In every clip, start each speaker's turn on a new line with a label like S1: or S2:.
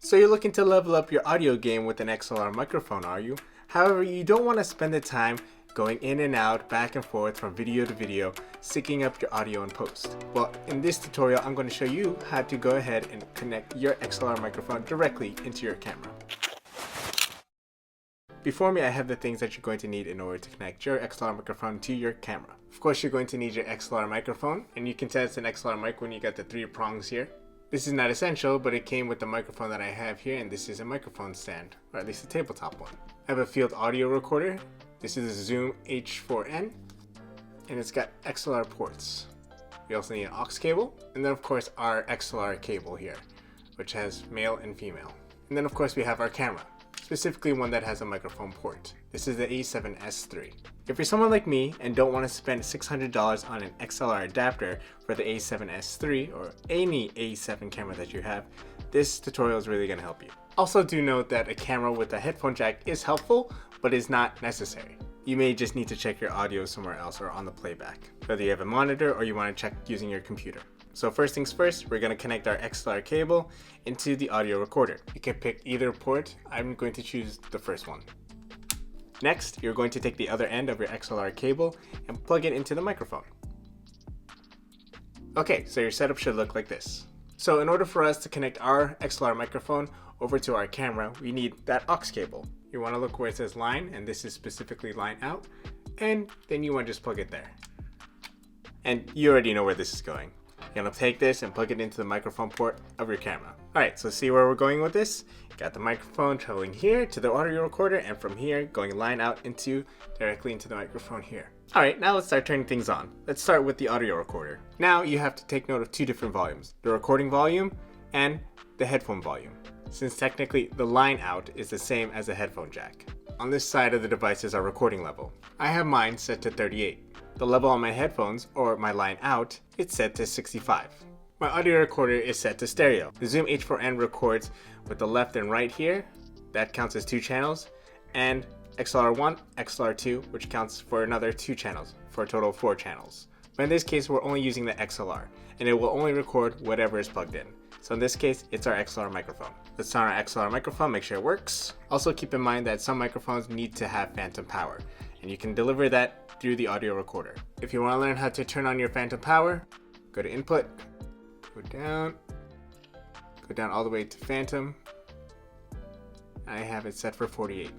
S1: So you're looking to level up your audio game with an XLR microphone, are you? However, you don't want to spend the time going in and out, back and forth from video to video, syncing up your audio in post. Well, in this tutorial, I'm going to show you how to go ahead and connect your XLR microphone directly into your camera. Before me, I have the things that you're going to need in order to connect your XLR microphone to your camera. Of course, you're going to need your XLR microphone, and you can tell it's an XLR mic when you got the 3 prongs here. This is not essential, but it came with the microphone that I have here, and this is a microphone stand, or at least a tabletop one. I have a field audio recorder. This is a Zoom H4n, and it's got XLR ports. We also need an aux cable, and then of course our XLR cable here, which has male and female. And then of course we have our camera, specifically one that has a microphone port. This is the A7S III. If you're someone like me and don't want to spend $600 on an XLR adapter for the A7S III or any A7 camera that you have, this tutorial is really going to help you. Also do note that a camera with a headphone jack is helpful, but is not necessary. You may just need to check your audio somewhere else or on the playback, whether you have a monitor or you want to check using your computer. So first things first, we're going to connect our XLR cable into the audio recorder. You can pick either port. I'm going to choose the first one. Next, you're going to take the other end of your XLR cable and plug it into the microphone. Okay, so your setup should look like this. So in order for us to connect our XLR microphone over to our camera, we need that aux cable. You want to look where it says line, and this is specifically line out, and then you want to just plug it there. And you already know where this is going. You're going to take this and plug it into the microphone port of your camera. Alright, so see where we're going with this? Got the microphone traveling here to the audio recorder, and from here going line out directly into the microphone here. Alright, now let's start turning things on. Let's start with the audio recorder. Now you have to take note of 2 different volumes, the recording volume and the headphone volume, since technically the line out is the same as the headphone jack. On this side of the device is our recording level. I have mine set to 38. The level on my headphones, or my line out, is set to 65. My audio recorder is set to stereo. The Zoom H4n records with the left and right here. That counts as 2 channels. And XLR1, XLR2, which counts for another 2 channels, for a total of 4 channels. But in this case, we're only using the XLR, and it will only record whatever is plugged in. So in this case, it's our XLR microphone. Let's turn our XLR microphone, make sure it works. Also keep in mind that some microphones need to have phantom power, and you can deliver that through the audio recorder. If you want to learn how to turn on your phantom power, go to input, go down all the way to phantom. I have it set for 48.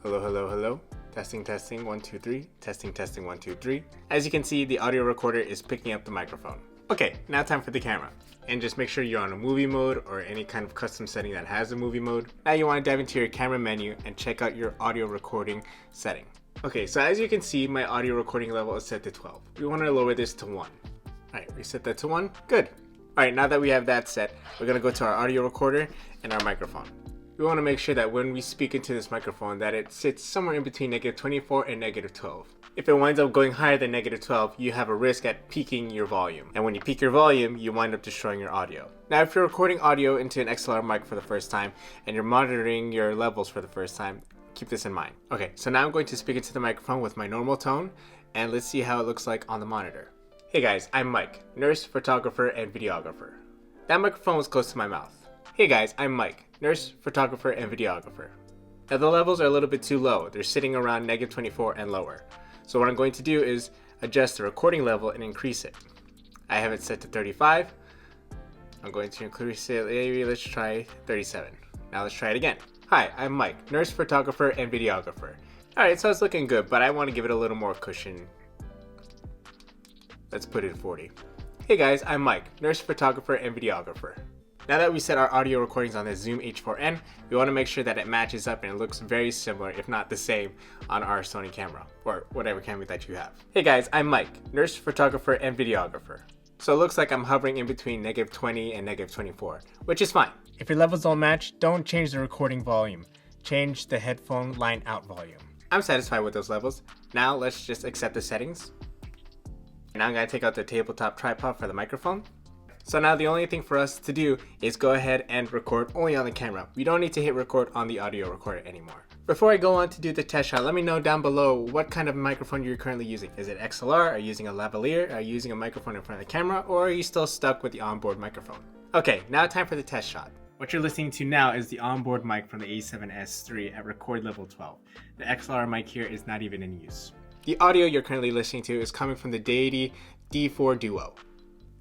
S1: Hello, hello, hello. Testing, testing, 1, 2, 3. Testing, testing, 1, 2, 3. As you can see, the audio recorder is picking up the microphone. Okay, now time for the camera. And just make sure you're on a movie mode or any kind of custom setting that has a movie mode. Now you want to dive into your camera menu and check out your audio recording setting. Okay, so as you can see, my audio recording level is set to 12. We want to lower this to 1. Alright, we set that to 1. Good. Alright, now that we have that set, we're going to go to our audio recorder and our microphone. We want to make sure that when we speak into this microphone that it sits somewhere in between -24 and -12. If it winds up going higher than -12, you have a risk at peaking your volume. And when you peak your volume, you wind up destroying your audio. Now, if you're recording audio into an XLR mic for the first time and you're monitoring your levels for the first time, keep this in mind. Okay, so now I'm going to speak into the microphone with my normal tone, and let's see how it looks like on the monitor. Hey guys, I'm Mike, nurse, photographer, and videographer. That microphone was close to my mouth. Hey guys, I'm Mike, nurse, photographer, and videographer. Now the levels are a little bit too low. They're sitting around -24 and lower. So what I'm going to do is adjust the recording level and increase it. I have it set to 35. I'm going to increase it, maybe let's try 37. Now let's try it again. Hi, I'm Mike, nurse, photographer, and videographer. Alright, so it's looking good, but I want to give it a little more cushion. Let's put it at 40. Hey guys, I'm Mike, nurse, photographer, and videographer. Now that we set our audio recordings on the Zoom H4n, we want to make sure that it matches up and it looks very similar, if not the same, on our Sony camera, or whatever camera that you have. Hey guys, I'm Mike, nurse, photographer, and videographer. So it looks like I'm hovering in between -20 and -24, which is fine. If your levels don't match, don't change the recording volume. Change the headphone line out volume. I'm satisfied with those levels. Now let's just accept the settings. Now I'm going to take out the tabletop tripod for the microphone. So now the only thing for us to do is go ahead and record only on the camera. We don't need to hit record on the audio recorder anymore. Before I go on to do the test shot, let me know down below what kind of microphone you're currently using. Is it XLR? Are you using a lavalier? Are you using a microphone in front of the camera? Or are you still stuck with the onboard microphone? Okay, now time for the test shot. What you're listening to now is the onboard mic from the A7S III at record level 12. The XLR mic here is not even in use. The audio you're currently listening to is coming from the Deity D4 Duo.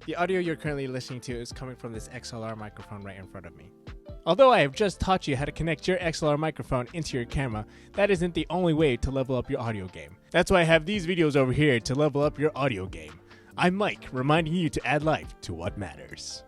S1: The audio you're currently listening to is coming from this XLR microphone right in front of me. Although I have just taught you how to connect your XLR microphone into your camera, that isn't the only way to level up your audio game. That's why I have these videos over here to level up your audio game. I'm Mike, reminding you to add life to what matters.